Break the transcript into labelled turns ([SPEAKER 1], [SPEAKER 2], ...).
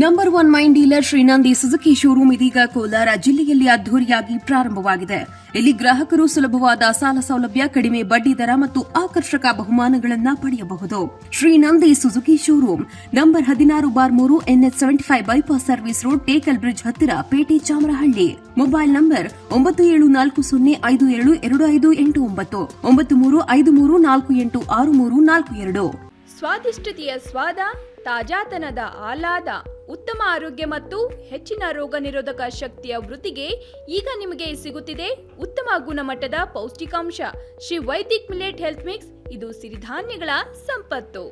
[SPEAKER 1] Number 1 main dealer Srinandi Suzuki showroom ಇದೀಗ ಕೋಲಾರ ಜಿಲ್ಲೆಯಲ್ಲಿ ಅದ್ದೂರಿಯಾಗಿ ಪ್ರಾರಂಭವಾಗಿದೆ. ಇಲ್ಲಿ ಗ್ರಾಹಕರು ಸುಲಭವಾದ ಸಾಲ ಸೌಲಭ್ಯ, ಕಡಿಮೆ ಬಡ್ಡಿ ದರ ಮತ್ತು ಆಕರ್ಷಕ ಬಹುಮಾನಗಳನ್ನು ಪಡೆಯಬಹುದು. Srinandi Suzuki showroom number 16/3 NH 75 bypass service road, Tekal bridge ಹತ್ತಿರ, ಪೇಟೆ, ಚಾಮರಹಳ್ಳಿ. Mobile number 9740572589 9353486342.
[SPEAKER 2] ಸ್ವಾದಿಷ್ಟತೆಯ ಸ್ವಾದ, ತಾಜಾತನದ ಆಹ್ಲಾದ, ಉತ್ತಮ ಆರೋಗ್ಯ ಮತ್ತು ಹೆಚ್ಚಿನ ರೋಗ ನಿರೋಧಕ ಶಕ್ತಿಯ ವೃದ್ಧಿಗೆ ಈಗ ನಿಮಗೆ ಸಿಗುತ್ತಿದೆ ಉತ್ತಮ ಗುಣಮಟ್ಟದ ಪೌಷ್ಟಿಕಾಂಶ Shri Vaidik millet health mix. ಇದು ಸಿರಿಧಾನ್ಯಗಳ ಸಂಪತ್ತು.